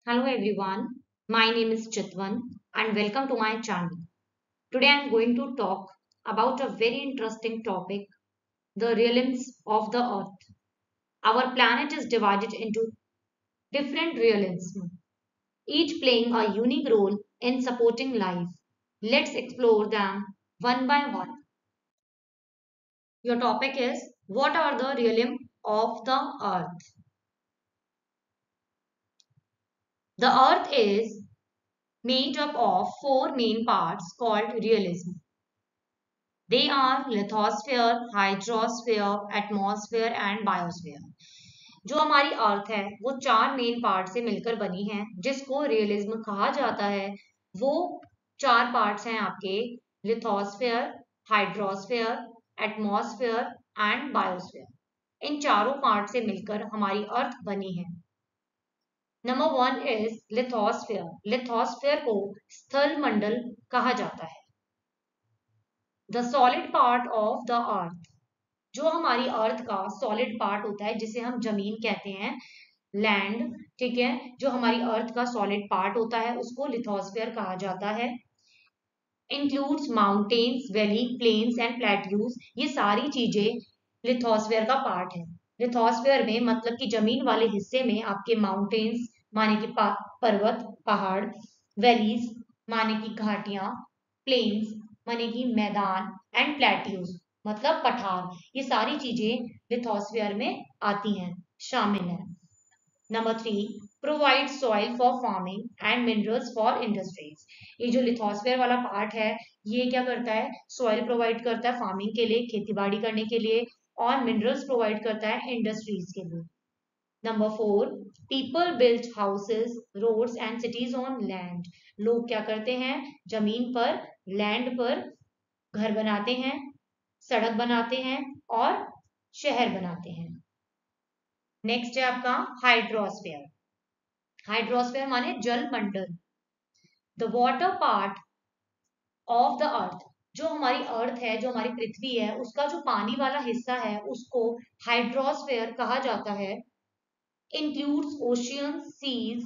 Hello everyone, my name is Chitwan and welcome to my channel. Today I am going to talk about a very interesting topic, the realms of the earth. Our planet is divided into different realms, each playing a unique role in supporting life. Let's explore them one by one. Your topic is, what are the realms of the earth? The earth is made up of four main parts called realism. They are lithosphere, hydrosphere, atmosphere and biosphere. जो हमारी अर्थ है वो चार main part से मिलकर बनी है जिसको रियलिज्म कहा जाता है। वो चार पार्ट्स हैं आपके lithosphere, hydrosphere, atmosphere and biosphere. इन चारों पार्ट से मिलकर हमारी अर्थ बनी है। Number one is lithosphere. Lithosphere को स्थल मंडल कहा जाता है। The solid part of the earth, जो हमारी अर्थ का सॉलिड पार्ट होता है जिसे हम जमीन कहते हैं, लैंड, ठीक है, जो हमारी अर्थ का सॉलिड पार्ट होता है उसको लिथोस्फेयर कहा जाता है। Includes mountains, valley, plains and plateaus, ये सारी चीजें लिथोस्फेयर का पार्ट है। लिथोस्फेयर में मतलब कि जमीन वाले हिस्से में आपके माउंटेन्स माने कि पर्वत, पहाड़, वैलीज माने की घाटियां, प्लेन्स माने की मैदान एंड प्लेट्यूज मतलब पठार, ये सारी चीजें लिथोस्फेयर में आती हैं, शामिल हैं। Number three, provide soil for farming and minerals for industries. ये जो लिथोस्फेयर वाला पार्ट है ये क्या करता है, सॉइल प्रोवाइड करता है फार्मिंग के लिए, खेती बाड़ी करने के लिए, और मिनरल्स प्रोवाइड करता है इंडस्ट्रीज के लिए। Number four, people build houses, roads and cities on land. लोग क्या करते हैं, जमीन पर, लैंड पर घर बनाते हैं, सड़क बनाते हैं और शहर बनाते हैं। नेक्स्ट है आपका हाइड्रोस्फेयर। हाइड्रोस्फेयर माने जल मंडल। The water part of the earth, जो हमारी अर्थ है, जो हमारी पृथ्वी है, उसका जो पानी वाला हिस्सा है उसको हाइड्रोस्फेयर कहा जाता है। Includes ocean, seas,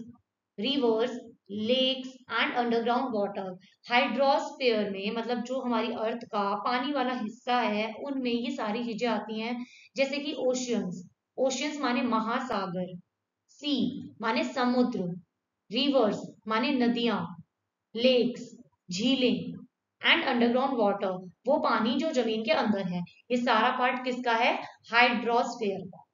rivers, lakes and underground water. Hydrosphere में मतलब जो हमारी अर्थ का पानी वाला हिस्सा है उनमें ये सारी चीजें आती हैं, जैसे कि ओशियंस, ओशियंस माने महासागर, सी माने समुद्र, रिवर्स माने नदियां, लेक्स झीलें, एंड अंडरग्राउंड वाटर वो पानी जो जमीन के अंदर है। ये सारा पार्ट किसका है, हाइड्रोस्फेयर का।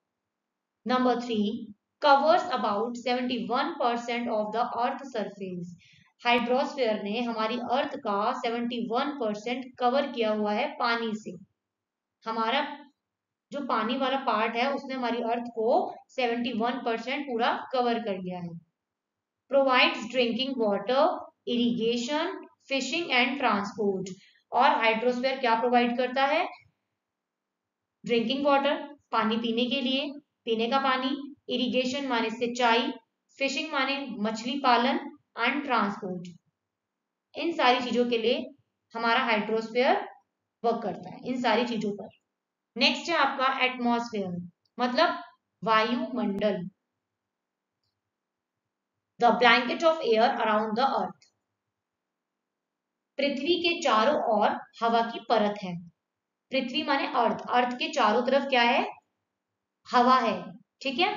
Number three, covers about 71% of the earth surface. Hydrosphere ने हमारी अर्थ का 71% कवर किया हुआ है पानी से। हमारा जो पानी वाला पार्ट है उसने हमारी अर्थ को 71% पूरा कवर कर लिया है। Provides drinking water, irrigation, fishing and transport. और हाइड्रोस्फेयर क्या प्रोवाइड करता है, ड्रिंकिंग वाटर पानी पीने के लिए, पीने का पानी, इरिगेशन माने सिंचाई, फिशिंग माने मछली पालन एंड ट्रांसपोर्ट। इन सारी चीजों के लिए हमारा हाइड्रोस्फेयर वर्क करता है, इन सारी चीजों पर। नेक्स्ट है आपका एटमॉस्फेयर, मतलब वायुमंडल। The blanket of air around the earth. पृथ्वी के चारों ओर हवा की परत है। पृथ्वी माने अर्थ, अर्थ के चारों तरफ क्या है, हवा है, ठीक है।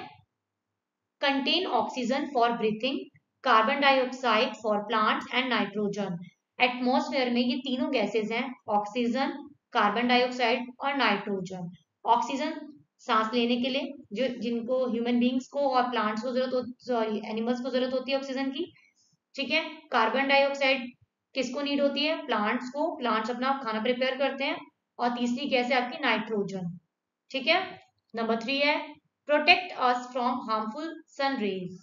Contain oxygen for breathing, carbon dioxide for plants and nitrogen. Atmosphere में ये तीनों गैसेस हैं, ऑक्सीजन, कार्बन डाइऑक्साइड और नाइट्रोजन। ऑक्सीजन सांस लेने के लिए, जो जिनको ह्यूमन बींग्स को और प्लांट्स को जरूरत होती, सॉरी एनिमल्स को जरूरत होती है ऑक्सीजन की, ठीक है। कार्बन डाइऑक्साइड किसको नीड होती है, प्लांट्स को, प्लांट्स अपना खाना प्रिपेयर करते हैं। और तीसरी गैस है आपकी नाइट्रोजन, ठीक है। नंबर थ्री है protect us from harmful sun rays.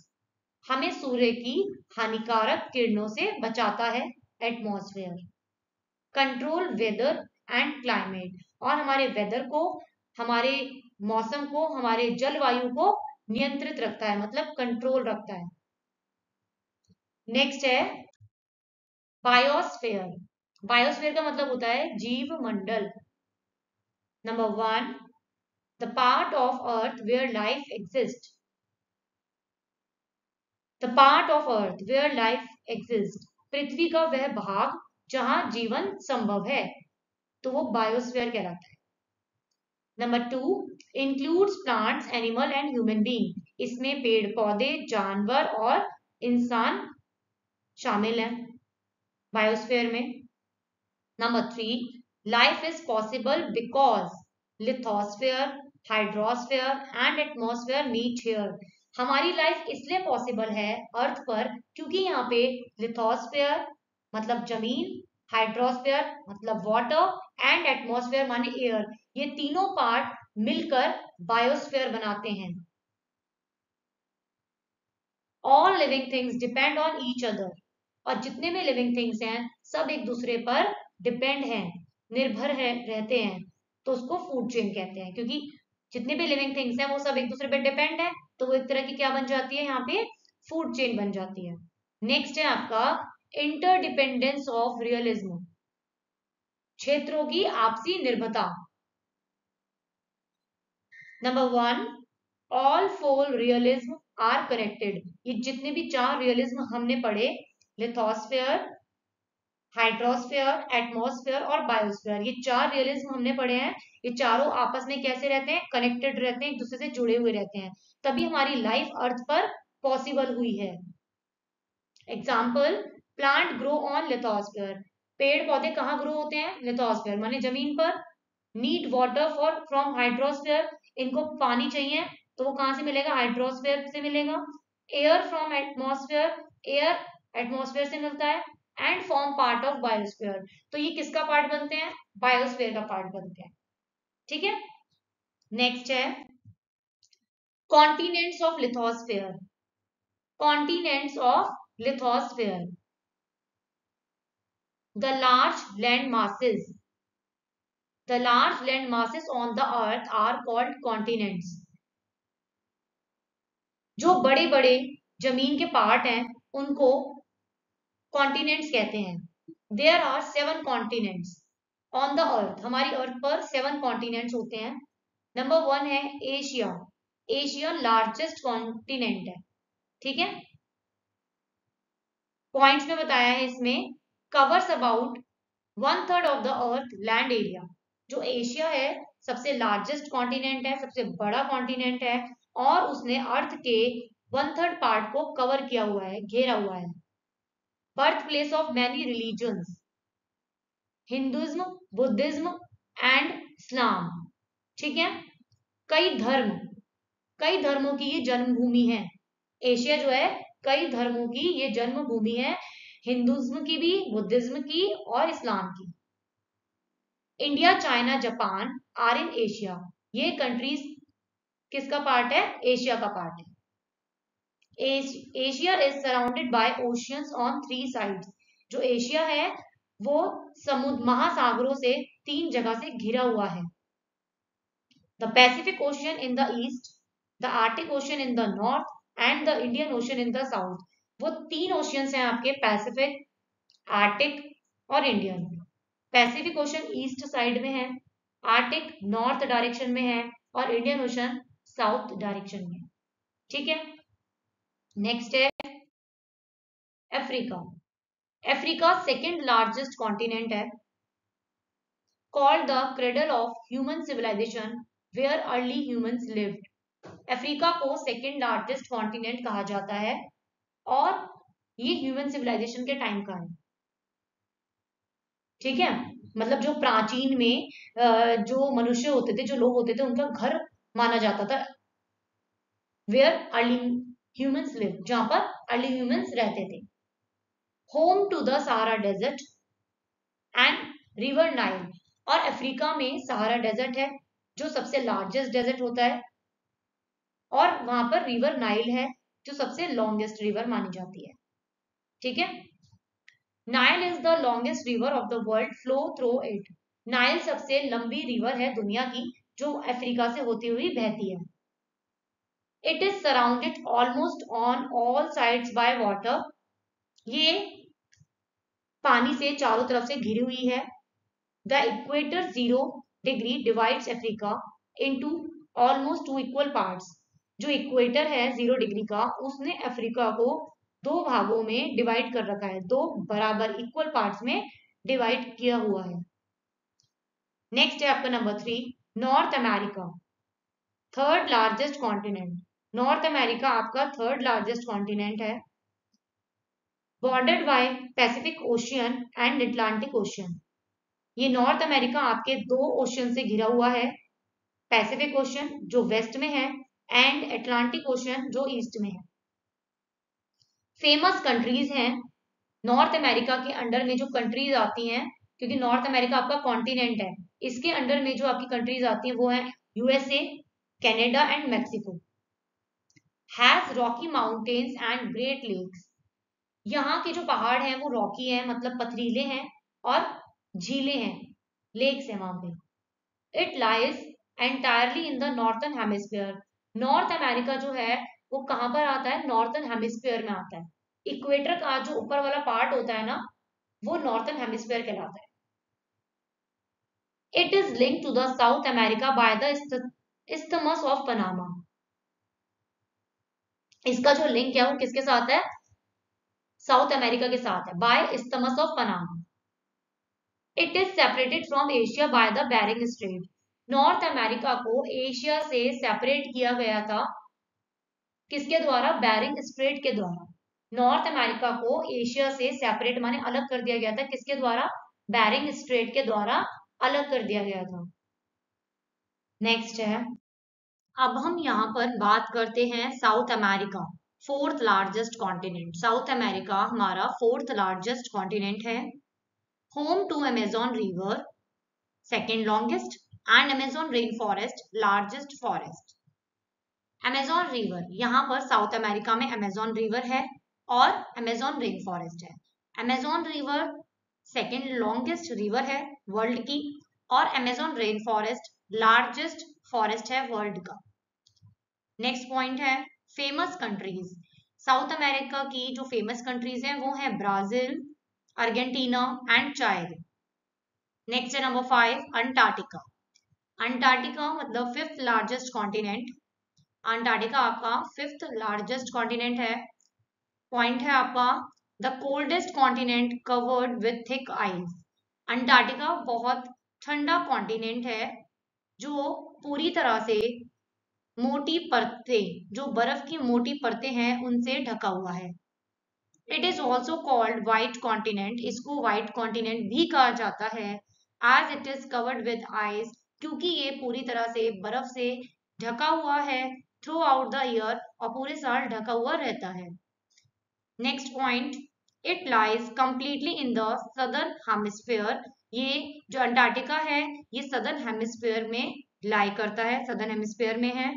हमें सूर्य की हानिकारक किरणों से बचाता है atmosphere. Control weather and climate, और हमारे वेदर को, हमारे मौसम को, हमारे जलवायु को नियंत्रित रखता है, मतलब कंट्रोल रखता है। नेक्स्ट है बायोस्फेयर। बायोस्फेयर का मतलब होता है जीव मंडल। Number one, the part of earth where life exist. The part of earth where life exist, पृथ्वी का वह भाग जहां जीवन संभव है, तो वो बायोस्फीयर कहलाता है। Number 2, includes plants, animal and human being, इसमें पेड़ पौधे, जानवर और इंसान शामिल हैं बायोस्फीयर में। Number 3, life is possible because lithosphere, hydrosphere and atmosphere meet here, हमारी लाइफ इसलिए पॉसिबल है अर्थ पर क्योंकि यहाँ पे लिथोस्फीयर मतलब जमीन, हाइड्रोस्फीयर मतलब वाटर एंड एटमॉस्फेयर माने एयर, ये तीनों पार्ट मिलकर बायोस्फीयर बनाते हैं। All living things depend on each other, और जितने भी लिविंग थिंग्स हैं सब एक दूसरे पर डिपेंड हैं, निर्भर है रहते हैं, तो उसको फूड चेन कहते हैं, क्योंकि जितने भी लिविंग थिंग्स हैं वो सब एक दूसरे पर डिपेंड है, तो वो एक तरह की क्या बन जाती है यहाँ पे, फूड चेन बन जाती है। नेक्स्ट है आपका इंटरडिपेंडेंस ऑफ रियलिज्म, क्षेत्रों की आपसी निर्भरता। नंबर 1, ऑल फोर रियलिज्म आर कनेक्टेड, ये जितने भी 4 रियलिज्म हमने पढ़े, लिथोस्फीयर, हाइड्रोस्फीयर, एटमॉस्फेयर और बायोस्फीयर, ये 4 रियलिज्म हमने पढ़े हैं, ये चारों आपस में कैसे रहते हैं, कनेक्टेड रहते हैं, एक दूसरे से जुड़े हुए रहते हैं, तभी हमारी लाइफ अर्थ पर पॉसिबल हुई है। Example, plant grow on lithosphere, पेड़ पौधे कहाँ ग्रो होते हैं, लिथोस्फीयर माने जमीन पर। Need water for from hydrosphere, इनको पानी चाहिए तो वो कहाँ से मिलेगा, हाइड्रोस्फीयर से मिलेगा। Air from atmosphere, air atmosphere से मिलता है। And form part of biosphere, तो ये किसका पार्ट बनते हैं, बायोस्फीयर का पार्ट बनते हैं। ठीक है, नेक्स्ट है continents of lithosphere, continents of lithosphere, the large land masses, the large land masses on the earth are called continents, जो बड़े बड़े जमीन के पार्ट हैं उनको कॉन्टिनेंट्स कहते हैं। There are 7 continents on the Earth, हमारी अर्थ पर 7 कॉन्टिनेंट्स होते हैं। नंबर 1 है एशिया, एशिया लार्जेस्ट कॉन्टिनेंट है, ठीक है। पॉइंट्स में बताया है इसमें, covers about 1/3 of the earth land area, जो एशिया है सबसे लार्जेस्ट कॉन्टिनेंट है, सबसे बड़ा कॉन्टिनेंट है, और उसने अर्थ के 1/3 पार्ट को कवर किया हुआ है, घेरा हुआ है। Birth place of many religions, Hinduism, Buddhism and Islam, ठीक है। कई धर्म, कई धर्मों की ये जन्मभूमि है, एशिया जो है कई धर्मों की ये जन्मभूमि है, हिंदुइज्म की भी, बुद्धिज्म की और इस्लाम की। India, China, Japan are in Asia, ये कंट्रीज किसका पार्ट है, एशिया का पार्ट है। Asia is surrounded by oceans on 3 sides, जो एशिया है वो समुद्र महासागरों से 3 जगह से घिरा हुआ है। The Pacific ocean in the east, the Arctic ocean in the north and the Indian ocean in the south, वो 3 ओशियंस हैं आपके, पैसिफिक, आर्टिक और Indian. Pacific ocean east side में है, आर्टिक नॉर्थ डायरेक्शन में है और इंडियन ओशन साउथ डायरेक्शन में, ठीक है। नेक्स्ट है Africa, Africa second largest continent है, called the cradle of human civilisation where early humans lived, Africa को सेकंड लार्जेस्ट कॉन्टिनेंट कहा जाता है और ये ह्यूमन सिविलाइजेशन के टाइम का है, ठीक है। मतलब जो प्राचीन में जो मनुष्य होते थे, जो लोग होते थे, उनका घर माना जाता था वेयर अर्ली ह्यूमंस लिव, जहां पर अर्ली ह्यूमंस रहते थे। Home to the Sahara desert and river Nile, और अफ्रीका में सहारा डेजर्ट है जो सबसे लार्जेस्ट डेजर्ट होता है, और वहां पर रिवर नाइल है जो सबसे लॉन्गेस्ट रिवर मानी जाती है, ठीक है। Nile is the longest river of the world, flow through it, Nile सबसे लंबी रिवर है दुनिया की जो अफ्रीका से होती हुई बहती है। It is surrounded almost on all sides by water, ये पानी से चारों तरफ से घिरी हुई है। The equator 0 degree divides Africa into almost 2 equal parts, जो इक्वेटर है 0 डिग्री का, उसने अफ्रीका को दो भागों में डिवाइड कर रखा है, दो बराबर इक्वल पार्ट्स में डिवाइड किया हुआ है। नेक्स्ट है आपका number 3, North America, third largest continent. North America आपका थर्ड लार्जेस्ट कॉन्टिनेंट है, bordered by Pacific Ocean and Atlantic Ocean. ये नॉर्थ अमेरिका आपके दो ओशियन से घिरा हुआ है, पैसिफिक ओशियन जो वेस्ट में है एंड अटलांटिक ओशियन जो ईस्ट में है। फेमस कंट्रीज हैं नॉर्थ अमेरिका के अंडर में, जो कंट्रीज आती हैं, क्योंकि नॉर्थ अमेरिका आपका कॉन्टिनेंट है, इसके अंडर में जो आपकी कंट्रीज आती हैं वो है USA, Canada and Mexico. Has Rocky Mountains and Great Lakes. यहाँ के जो पहाड़ हैं वो रॉकी हैं, मतलब पथरीले हैं, और झीलें हैं, लेक्स हैं वहां पे। It lies entirely in the northern hemisphere. North America जो है वो कहाँ पर आता है, नॉर्थन हेमिस्फीयर में आता है। इक्वेटर का जो ऊपर वाला पार्ट होता है ना, वो नॉर्थन हेमिस्फीयर कहलाता है। It is link to the South America by the isthmus of Panama. इसका जो लिंक है वो किसके साथ है, साउथ अमेरिका के साथ है, by isthmus of Panama. It is separated from Asia by the Bering Strait. North America को एशिया से सेपरेट किया गया था, किसके द्वारा, बेरिंग स्ट्रेट के द्वारा। नॉर्थ अमेरिका को एशिया से सेपरेट माने अलग कर दिया गया था, किसके द्वारा, बेरिंग स्ट्रेट के द्वारा अलग कर दिया गया था। नेक्स्ट है, अब हम यहाँ पर बात करते हैं South America, fourth largest continent. South America हमारा फोर्थ लार्जेस्ट कॉन्टिनेंट है, home to Amazon river second longest and Amazon rain forest largest forest. Amazon river, यहाँ पर साउथ अमेरिका में अमेजोन रिवर है और अमेजोन रेन फॉरेस्ट है। Amazon river second longest river है world की, और Amazon rain forest largest forest है वर्ल्ड का। नेक्स्ट पॉइंट है फेमस कंट्रीज। साउथ अमेरिका की जो फेमस कंट्रीज हैं वो है Brazil, Argentina and Chaili. Next है नंबर 5, अंटार्कटिका। अंटार्कटिका मतलब फिफ्थ लार्जेस्ट कॉन्टिनेंट। अंटार्कटिका आपका फिफ्थ लार्जेस्ट कॉन्टिनेंट है। पॉइंट है आपका the coldest continent covered with thick ice. Antarctica बहुत ठंडा कॉन्टिनेंट है जो पूरी तरह से मोटी परतें, जो बर्फ की मोटी परतें हैं उनसे ढका हुआ है। It is also called white continent. इसको व्हाइट कॉन्टिनेंट भी कहा जाता है, as it is covered with ice, क्योंकि ये पूरी तरह से बर्फ से ढका हुआ है थ्रू आउट द ईयर, और पूरे साल ढका हुआ रहता है। Next point, it lies completely in the southern hemisphere. ये जो अंटार्कटिका है ये सदर्न हेमिस्फीयर में लाई करता है, सदर्न हेमिस्फीयर में है।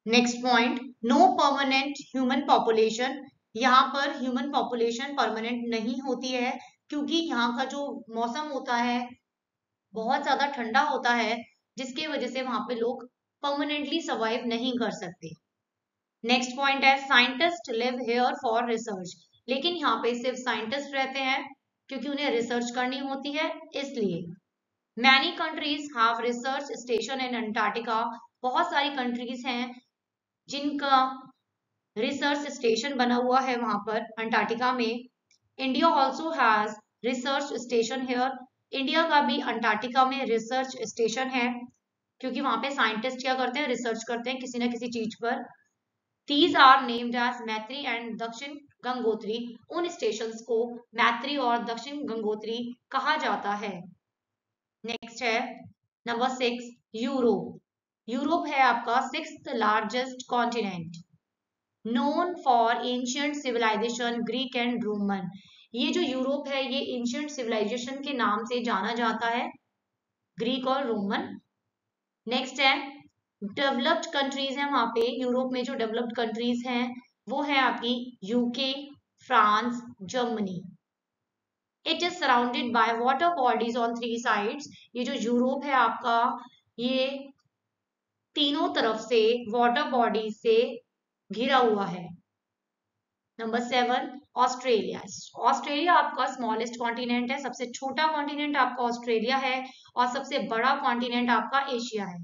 Next point, no permanent human population. यहाँ पर ह्यूमन पॉपुलेशन परमानेंट नहीं होती है, क्योंकि यहाँ का जो मौसम होता है बहुत ज्यादा ठंडा होता है, जिसकी वजह से वहां पे लोग परमानेंटली सर्वाइव नहीं कर सकते। नेक्स्ट पॉइंट है scientist live here for research. लेकिन यहाँ पे सिर्फ साइंटिस्ट रहते हैं, क्योंकि उन्हें रिसर्च करनी होती है इसलिए। Many countries have research station in Antarctica. बहुत सारी कंट्रीज हैं जिनका रिसर्च स्टेशन बना हुआ है वहां पर अंटार्कटिका में। India also has research station here. India का भी अंटार्कटिका में रिसर्च स्टेशन है, क्योंकि वहां पे साइंटिस्ट क्या करते हैं, रिसर्च करते हैं किसी ना किसी चीज पर। These are named as मैत्री एंड दक्षिण गंगोत्री। उन स्टेशंस को मैत्री और दक्षिण गंगोत्री कहा जाता है। नेक्स्ट है नंबर 6, यूरोप। यूरोप है आपका sixth largest continent, known for ancient civilisation Greek and Roman. ये जो यूरोप है ये एंशियंट सिविलाइजेशन के नाम से जाना जाता है, ग्रीक और रोमन। नेक्स्ट है डेवलप्ड कंट्रीज है वहां पे, यूरोप में जो डेवलप्ड कंट्रीज हैं वो है आपकी UK, France, Germany. It is surrounded by water bodies on 3 sides. ये जो यूरोप है आपका ये तीनों तरफ से वाटर बॉडी से घिरा हुआ है। Number 7, Australia. ऑस्ट्रेलिया आपका स्मॉलेस्ट कॉन्टिनेंट है, सबसे छोटा कॉन्टिनेंट आपका ऑस्ट्रेलिया है, और सबसे बड़ा कॉन्टिनेंट आपका एशिया है।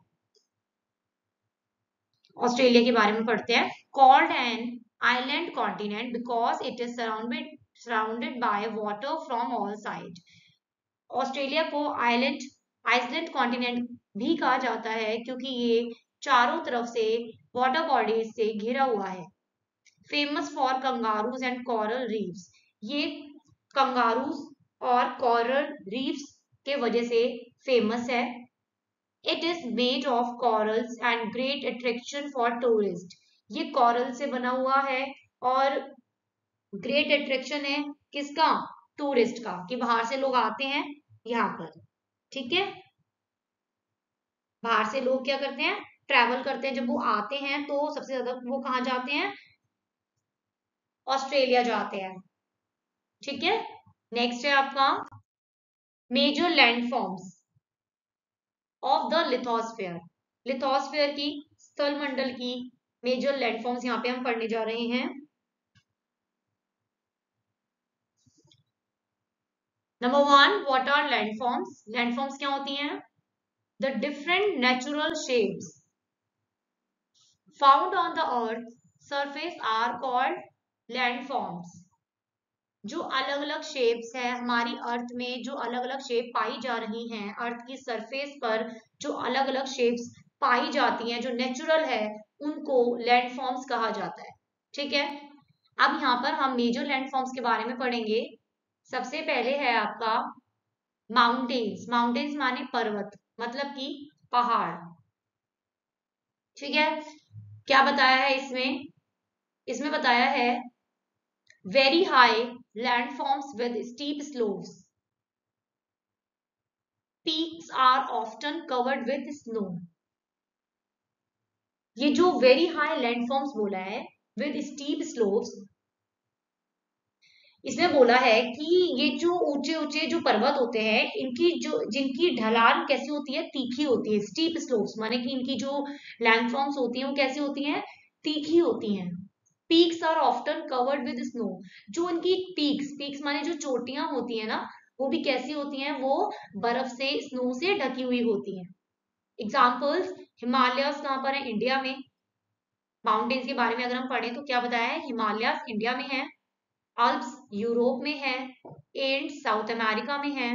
ऑस्ट्रेलिया के बारे में पढ़ते हैं। Called an island continent because it is surrounded by water from all side. Australia को आइसलैंड कॉन्टिनेंट भी कहा जाता है क्योंकि ये चारों तरफ से वाटर बॉडीज से घिरा हुआ है। Famous for kangaroos and coral reefs. ये कंगारूज और कोरल रीफ्स के वजह से फेमस है। It is made of corals and great attraction for tourist. ये कॉरल से बना हुआ है और ग्रेट अट्रैक्शन है किसका? टूरिस्ट का, कि बाहर से लोग आते हैं यहाँ पर। ठीक है, बाहर से लोग क्या करते हैं? ट्रैवल करते हैं। जब वो आते हैं तो सबसे ज्यादा वो कहाँ जाते हैं? ऑस्ट्रेलिया जाते हैं। ठीक है, नेक्स्ट है आपका major landforms of the lithosphere. Lithosphere की, स्थल मंडल की मेजर लैंडफॉर्म्स यहाँ पे हम पढ़ने जा रहे हैं। Number 1, what are landforms? Landforms क्या होती हैं? The different natural shapes found on the earth surface are called landforms. जो अलग अलग शेप्स है हमारी अर्थ में, जो अलग अलग शेप पाई जा रही हैं अर्थ की सरफेस पर, जो अलग अलग शेप्स पाई जाती हैं जो नेचुरल है, उनको लैंडफॉर्म्स कहा जाता है। ठीक है, अब यहाँ पर हम मेजर लैंडफॉर्म्स के बारे में पढ़ेंगे। सबसे पहले है आपका माउंटेन्स। माउंटेन्स माने पर्वत, मतलब कि पहाड़। ठीक है, क्या बताया है इसमें? इसमें बताया है very high landforms with steep slopes, peaks are often covered with snow। ये जो वेरी हाई लैंडफॉर्म्स बोला है विद स्टीप स्लोप्स, इसमें बोला है कि ये जो ऊंचे ऊंचे जो पर्वत होते हैं इनकी जो जिनकी ढलान कैसी होती है? तीखी होती है। स्टीप स्लोप्स माने कि इनकी जो लैंडफॉर्म्स होती हैं वो कैसी होती हैं? तीखी होती हैं। Peaks are often covered with snow. जो इनकी पीक्स, पीक्स माने जो चोटियां होती है ना, वो भी कैसी होती हैं? वो बर्फ से, स्नो से ढकी हुई होती हैं। एग्जाम्पल्स, हिमालयस कहाँ पर है? इंडिया में। माउंटेन्स के बारे में अगर हम पढ़ें तो क्या बताया है? हिमालयस इंडिया में है, अल्प्स यूरोप में है, एंड्स साउथ अमेरिका में है।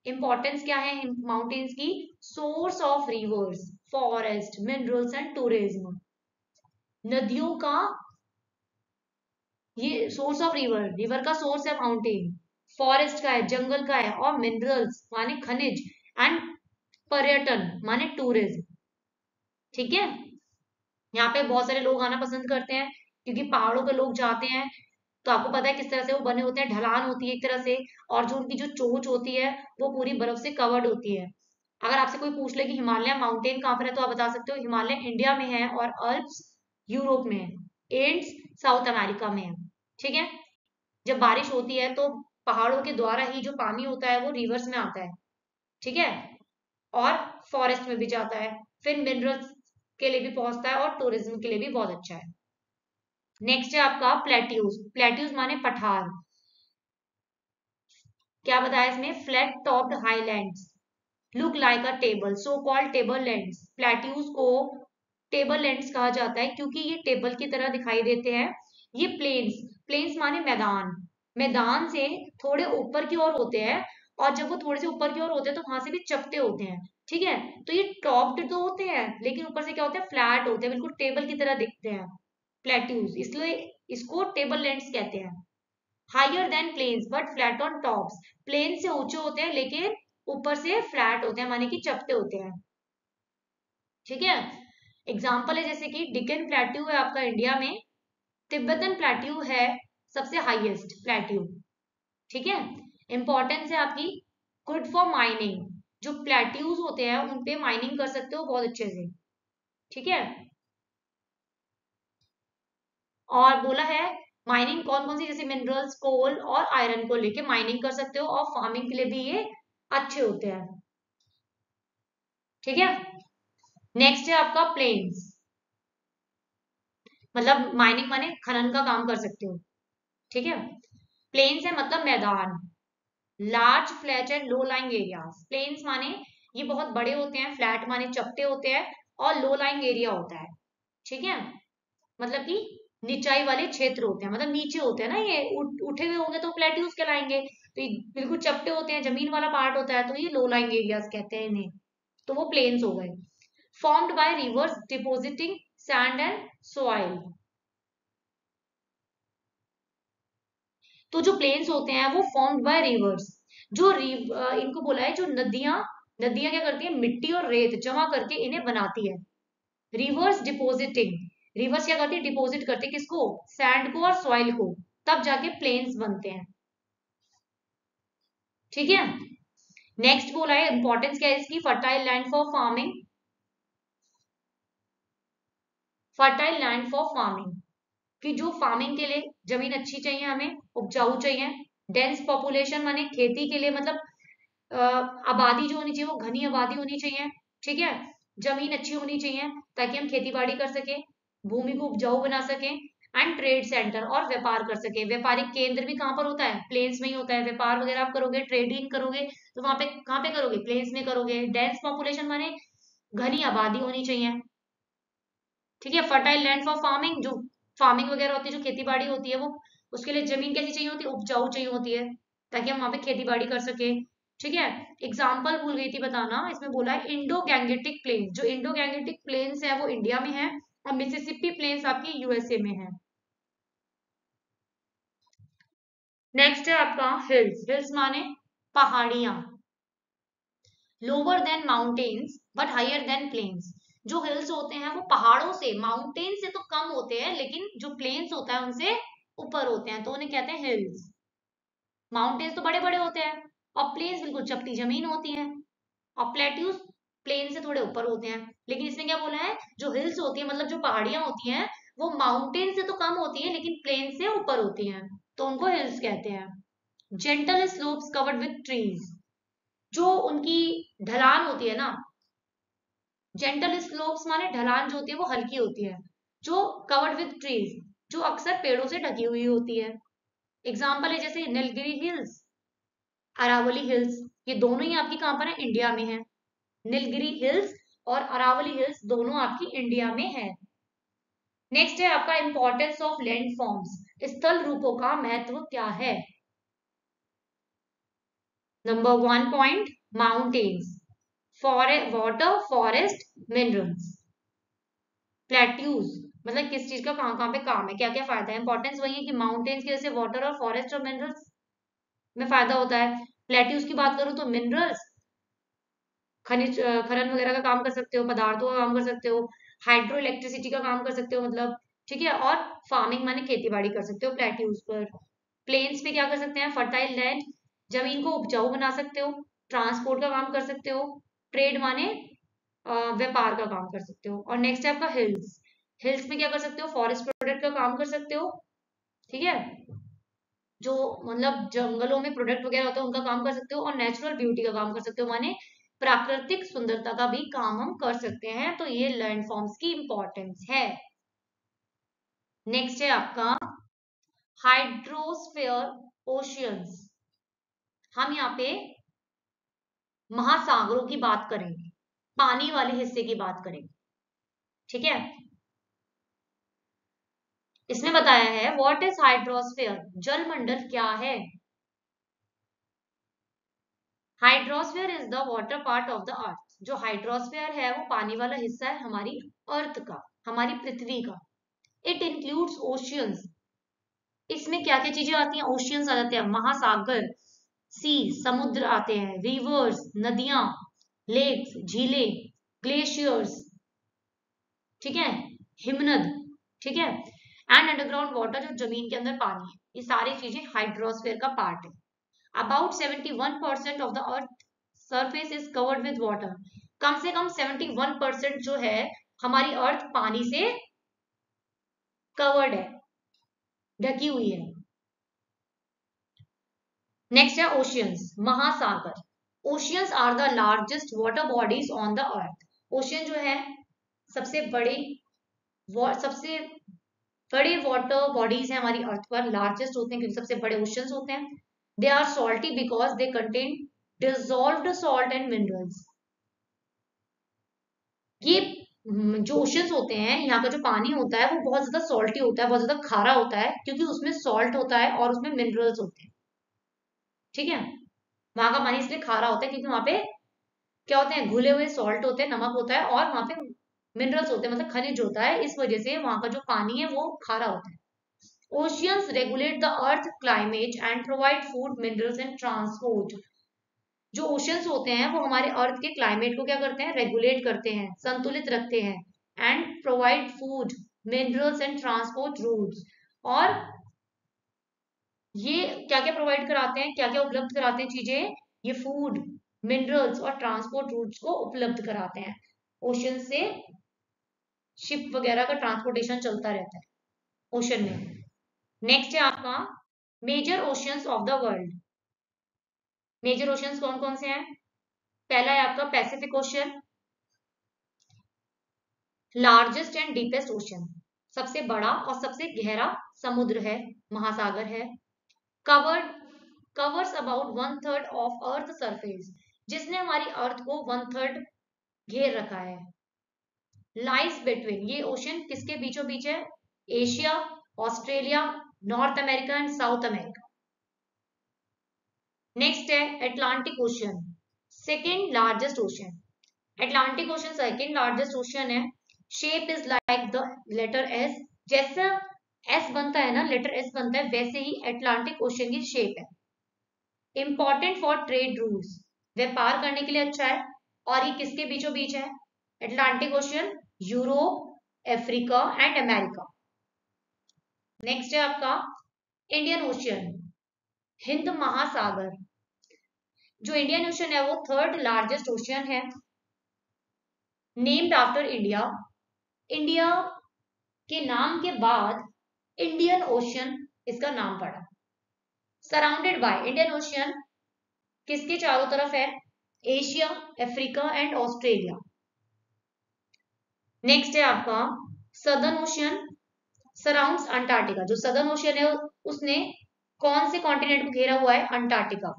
इंपॉर्टेंस क्या है माउंटेन्स की? Source of reverse, forest, minerals and tourism. नदियों का ये सोर्स ऑफ रिवर, रिवर का सोर्स है माउंटेन, फॉरेस्ट का है, जंगल का है, और मिनरल्स माने खनिज, एंड पर्यटन माने टूरिज्म। ठीक है, यहाँ पे बहुत सारे लोग आना पसंद करते हैं क्योंकि पहाड़ों पे लोग जाते हैं। तो आपको पता है किस तरह से वो बने होते हैं? ढलान होती है एक तरह से, और जो उनकी जो चोंच होती है वो पूरी बर्फ से कवर्ड होती है। अगर आपसे कोई पूछ ले कि हिमालय माउंटेन कहाँ पर है, तो आप बता सकते हो हिमालय इंडिया में है और अल्प्स यूरोप में है, एंड्स साउथ अमेरिका में है। ठीक है, जब बारिश होती है तो पहाड़ों के द्वारा ही जो पानी होता है वो रिवर्स में आता है। ठीक है, और फॉरेस्ट में भी जाता है, फिर मिनरल्स के लिए भी पहुंचता है और टूरिज्म के लिए भी बहुत अच्छा है। नेक्स्ट है आपका प्लेट्यूज। प्लेट्यूज माने पठार। क्या बताया इसमें? Flat topped highlands look like अ table, so called table lands. Plateaus को टेबल लैंड्स कहा जाता है क्योंकि ये टेबल की तरह दिखाई देते हैं। ये प्लेन्स, प्लेन्स माने मैदान, मैदान से थोड़े ऊपर की ओर होते हैं, और जब वो थोड़े से ऊपर की ओर होते हैं तो वहां से भी चपटे होते हैं। ठीक है, तो ये टॉप्ड तो होते हैं लेकिन ऊपर से क्या होते हैं? फ्लैट होते हैं, बिल्कुल टेबल की तरह दिखते हैं प्लेट्यूज, इसलिए इसको टेबल लैंड्स कहते हैं। Higher than plains but flat on tops. Plain से ऊंचे होते हैं लेकिन ऊपर से फ्लैट होते हैं, माने कि चपटे होते हैं। ठीक है, एग्जाम्पल है जैसे कि डिकन प्लेट्यू है आपका इंडिया में, तिब्बतन प्लेट्यू है सबसे हाईएस्ट प्लेट्यू। ठीक है, इंपॉर्टेंस है आपकी गुड फॉर माइनिंग। जो प्लेट्यूज होते हैं उन पे माइनिंग कर सकते हो बहुत अच्छे से। ठीक है, और बोला है माइनिंग कौन कौन सी, जैसे मिनरल्स, कोल और आयरन को लेके माइनिंग कर सकते हो, और फार्मिंग के लिए भी ये अच्छे होते हैं। ठीक है, नेक्स्ट है आपका प्लेन्स। मतलब माइनिंग माने खनन का काम कर सकते हो। ठीक है, प्लेन्स है मतलब मैदान। Large flat and low lying areas. Plains माने ये बहुत बड़े होते हैं, फ्लैट माने चपटे होते हैं, और लो लाइंग एरिया होता है। ठीक है, मतलब कि निचाई वाले क्षेत्र होते हैं, मतलब नीचे होते हैं ना ये, उठे हुए होंगे तो प्लेट्यूज कहलाएंगे। तो ये बिल्कुल चपटे होते हैं, जमीन वाला पार्ट होता है, तो ये लो लाइंग एरियाज कहते हैं इन्हें, तो वो प्लेन्स हो गए। Formed by reverse depositing sand and soil. तो जो प्लेन्स होते हैं वो फॉर्म्ड बाय रिवर्स, जो इनको बोला है, जो नदियां, नदियां क्या करती है, मिट्टी और रेत जमा करके इन्हें बनाती है। रिवर्स डिपोजिटिंग, रिवर्स क्या करती है, डिपोजिट करती है किसको, सैंड को और सॉइल को, तब जाके प्लेन्स बनते हैं। ठीक है, नेक्स्ट बोला है इंपॉर्टेंस क्या है इसकी, fertile land for farming, fertile land for farming, कि जो फार्मिंग के लिए जमीन अच्छी चाहिए, हमें उपजाऊ चाहिए। डेंस पॉपुलेशन माने खेती के लिए, मतलब आबादी जो होनी चाहिए वो घनी आबादी होनी चाहिए। ठीक है, जमीन अच्छी होनी चाहिए ताकि हम खेती बाड़ी कर सके, भूमि को उपजाऊ बना सके। एंड ट्रेड सेंटर, और व्यापार कर सके। व्यापारिक केंद्र भी कहाँ पर होता है, प्लेन्स में ही होता है। व्यापार वगैरह आप करोगे, ट्रेडिंग करोगे, तो वहां पे कहाँ पे करोगे, प्लेन्स में करोगे। डेंस पॉपुलेशन माने घनी आबादी होनी चाहिए। ठीक है, फर्टाइल लैंड फॉर फार्मिंग, जो फार्मिंग वगैरह होती है, जो खेती बाड़ी होती है, वो उसके लिए जमीन कैसी चाहिए होती है, उपजाऊ चाहिए होती है, ताकि हम वहां पे खेती बाड़ी कर सके। ठीक है, एग्जाम्पल भूल गई थी बताना, इसमें बोला है इंडो गैंगेटिक प्लेन्स, जो इंडो गैंगेटिक प्लेन्स है वो इंडिया में है, और मिसिसिपी प्लेन्स आपकी यूएसए में है। नेक्स्ट है आपका हिल्स, हिल्स माने पहाड़ियां, lower than mountains but higher than plains. जो हिल्स होते हैं वो पहाड़ों से, माउंटेन से तो कम होते हैं, लेकिन जो प्लेन्स होता है उनसे ऊपर होते हैं, तो उन्हें कहते हैं हिल्स। माउंटेन्स तो बड़े बड़े होते हैं, और प्लेन्स बिल्कुल चपटी जमीन होती है, और प्लेट्यूज प्लेन से थोड़े ऊपर होते हैं। लेकिन इसमें क्या बोला है, जो हिल्स होती है, मतलब जो पहाड़ियां होती हैं, वो माउंटेन से तो कम होती है, लेकिन प्लेन से ऊपर होती हैं, तो उनको हिल्स कहते हैं। Gentle slopes covered with trees, जो उनकी ढलान होती है ना, जेंटल स्लोप्स माने ढलान जो होती है वो हल्की होती है, जो कवर्ड विद ट्रीज, जो अक्सर पेड़ों से ढकी हुई होती है। एग्जाम्पल है जैसे नीलगिरी हिल्स, अरावली हिल्स, ये दोनों ही आपकी कहां पर है, इंडिया में है। नीलगिरी हिल्स और अरावली हिल्स दोनों आपकी इंडिया में है। नेक्स्ट है आपका इंपॉर्टेंस ऑफ लैंड फॉर्म्स, स्थल रूपों का महत्व क्या है। Number 1 point, mountains, water, forest, minerals. Plateaus, मतलब किस चीज का कहाँ कहाँ पे काम है, क्या क्या फायदा है। इंपॉर्टेंस वही है कि माउंटेन्स की वजह से वाटर और फॉरेस्ट और मिनरल्स में फायदा होता है। प्लेट्यूज की बात करूँ तो मिनरल्स, खनिज खनन वगैरह का काम कर सकते हो, पदार्थों का काम कर सकते हो, हाइड्रो इलेक्ट्रिसिटी का काम कर सकते हो, मतलब ठीक है, और फार्मिंग माने खेती बाड़ी कर सकते हो प्लेट्यूज पर। प्लेन्स पे क्या कर सकते हैं, फर्टाइल लैंड, जमीन को उपजाऊ बना सकते हो, ट्रांसपोर्ट का काम कर सकते हो, ट्रेड माने व्यापार का काम कर सकते हो। और नेक्स्ट है आपका हिल्स, हिल्स में क्या कर सकते हो, फॉरेस्ट प्रोडक्ट का काम कर सकते हो। ठीक है, जो मतलब जंगलों में प्रोडक्ट वगैरह होता है उनका काम कर सकते हो, और नेचुरल ब्यूटी का काम कर सकते हो, माने प्राकृतिक सुंदरता का भी काम हम कर सकते हैं। तो ये लैंडफॉर्म्स की इंपॉर्टेंस है। नेक्स्ट है आपका हाइड्रोस्फीयर, ओशियंस। हम यहाँ पे महासागरों की बात करेंगे, पानी वाले हिस्से की बात करेंगे। ठीक है, इसमें बताया है व्हाट इज हाइड्रोस्फीयर, जल मंडल क्या है। Hydrosphere is the water part of the earth, जो हाइड्रोस्फीयर है वो पानी वाला हिस्सा है हमारी अर्थ का, हमारी पृथ्वी का। इट इंक्लूड्स ओशियंस, इसमें क्या क्या चीजें आती हैं, ओशियंस आ जाते हैं, महासागर, सी समुद्र आते हैं, रिवर्स नदियां, लेक्स झीलें, ग्लेशियर्स, ठीक है, हिमनद, ठीक है, एंड अंडरग्राउंड वाटर, जो जमीन के अंदर पानी है, ये सारी चीजें हाइड्रोस्फीयर का पार्ट है। About 71% of the earth surface is covered with water, कम से कम 71% जो है हमारी अर्थ पानी से कवर्ड है, ढकी हुई है। नेक्स्ट है ओशियंस, महासागर। Oceans are the largest water bodies on the earth, ocean जो है सबसे बड़े, सबसे बड़े वाटर बॉडीज है हमारी अर्थ पर, लार्जेस्ट होते हैं क्योंकि सबसे बड़े ओशियंस होते हैं। They are salty because they contain dissolved salt and minerals, ये जो ओशंस होते हैं, यहाँ का जो पानी होता है वो बहुत ज्यादा सॉल्टी होता है, बहुत ज्यादा खारा होता है, क्योंकि उसमें सॉल्ट होता है और उसमें मिनरल्स होते हैं। ठीक है, वहां का पानी इसलिए खारा होता है क्योंकि वहां पे क्या होते हैं, घुले हुए सॉल्ट होते हैं, नमक होता है, और वहां पे मिनरल्स होते हैं, मतलब खनिज होता है, इस वजह से वहां का जो पानी है वो खारा होता है। Oceans regulate the earth climate and provide food, minerals and transport. जो ओशंस होते हैं वो हमारे अर्थ के क्लाइमेट को क्या करते हैं, रेगुलेट करते हैं, संतुलित रखते हैं, and provide food, minerals and transport routes. और ये क्या क्या प्रोवाइड कराते हैं, क्या क्या उपलब्ध कराते हैं चीजें, ये फूड, मिनरल्स और ट्रांसपोर्ट रूट्स को उपलब्ध कराते हैं। ओशन से शिप वगैरह का ट्रांसपोर्टेशन चलता रहता है ओशन में। नेक्स्ट है आपका major oceans of the world. Major oceans कौन कौन से हैं? पहला है आपका Pacific Ocean, largest and deepest ocean, सबसे बड़ा और सबसे गहरा समुद्र है, महासागर है। Covered covers about 1/3 of earth surface, जिसने हमारी अर्थ को 1/3 घेर रखा है। लाइज बिटवीन, ये ओशन किसके बीचों बीच है? Asia, Australia, North America and South America. Next है Atlantic Ocean, second largest ocean. Atlantic Ocean second largest ocean है। Shape is like the letter S, जैसा एस बनता है ना, लेटर एस बनता है, वैसे ही एटलांटिक ओशन की शेप है। इंपॉर्टेंट फॉर ट्रेड रूल्स, व्यापार करने के लिए अच्छा है। और ये किसके बीचों बीच है? Atlantic ocean, Europe, Africa and America. Next है आपका इंडियन ओशन, हिंद महासागर। जो इंडियन ओशन है वो थर्ड लार्जेस्ट ओशन है, नेम्ड आफ्टर इंडिया। इंडिया के नाम के बाद इंडियन ओशन इसका नाम पड़ा। सराउंडेड बाय, इंडियन ओशन किसके चारों तरफ है? Asia, Africa and Australia. Next है आपका सदर्न ओशन, सराउंड्स अंटार्कटिका। जो सदर्न ओशन है उसने कौन से कॉन्टिनेंट को घेरा हुआ है? Antarctica.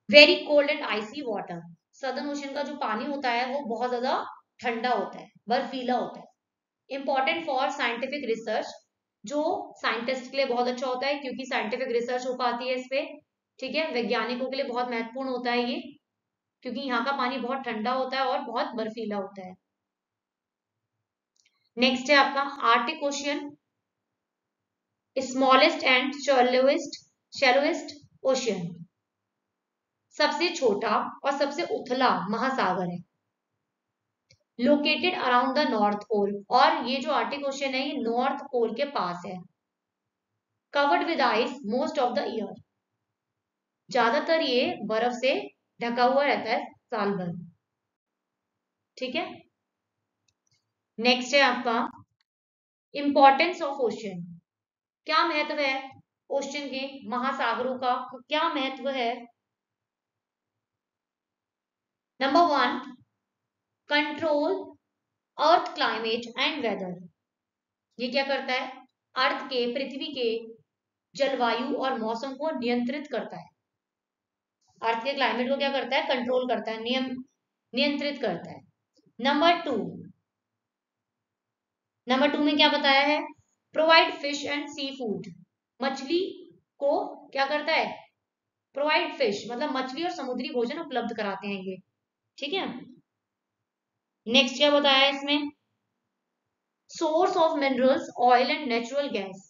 Very cold and icy water, Southern Ocean का जो पानी होता है वो बहुत ज्यादा ठंडा होता है, बर्फीला होता है। इंपॉर्टेंट फॉर साइंटिफिक रिसर्च, जो साइंटिस्ट के लिए बहुत अच्छा होता है क्योंकि साइंटिफिक रिसर्च हो पाती है इस पे। ठीक है, वैज्ञानिकों के लिए बहुत महत्वपूर्ण होता है ये, क्योंकि यहाँ का पानी बहुत ठंडा होता है और बहुत बर्फीला होता है। नेक्स्ट है आपका Arctic Ocean, smallest and shallowest ocean, सबसे छोटा और सबसे उथला महासागर है, located around the North Pole. और ये जो आर्टिक ओशियन है ये नॉर्थ पोल के पास है। Covered with ice most of the year, ज्यादातर ये बर्फ से ढका हुआ रहता है साल भर। ठीक है, नेक्स्ट है आपका इंपॉर्टेंस ऑफ ओशियन, क्या महत्व है ओशियन के, महासागरों का क्या महत्व है? Number 1, control earth climate and weather. ये क्या करता है? अर्थ के, पृथ्वी के जलवायु और मौसम को नियंत्रित करता है। अर्थ के क्लाइमेट को क्या करता है? कंट्रोल करता है, नियंत्रित करता है। नंबर 2 में क्या बताया है? Provide fish and seafood, मछली को क्या करता है? प्रोवाइड फिश, मतलब मछली और समुद्री भोजन उपलब्ध कराते हैं ये। ठीक है, नेक्स्ट क्या बताया है इसमें? Source of minerals, oil and natural gas.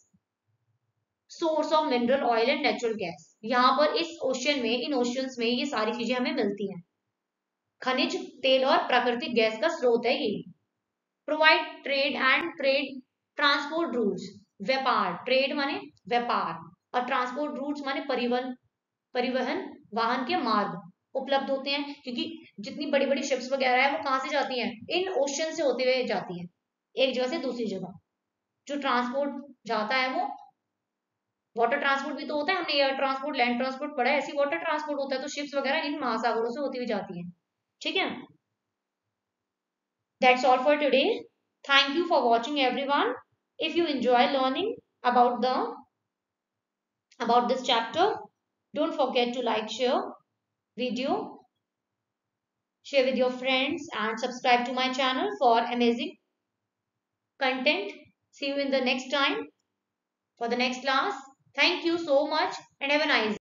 Source of mineral, oil and natural gas, यहाँ पर इस ओशन में, इन ओशंस में ये सारी चीजें हमें मिलती हैं। खनिज तेल और प्राकृतिक गैस का स्रोत है ये। प्रोवाइड ट्रेड ट्रांसपोर्ट रूट्स, व्यापार, ट्रेड माने व्यापार, और ट्रांसपोर्ट रूट्स माने परिवहन वाहन के मार्ग उपलब्ध होते हैं, क्योंकि जितनी बड़ी बड़ी शिप्स वगैरह है वो कहाँ से जाती हैं? इन ओशन से होते हुए जाती हैं, एक जगह से दूसरी जगह। जो ट्रांसपोर्ट जाता है वो वाटर ट्रांसपोर्ट भी तो होता है, हमने एयर ट्रांसपोर्ट, लैंड ट्रांसपोर्ट पढ़ा है, ऐसी वाटर ट्रांसपोर्ट होता है, तो शिप्स वगैरह इन महासागरों से होती हुई जाती हैं। ठीक है, that's all for today. Thank you for watching everyone. If you enjoy learning about this chapter, don't forget to like, share video, share with your friends, and subscribe to my channel for amazing content. See you in the next time for the next class. Thank you so much and have a nice day.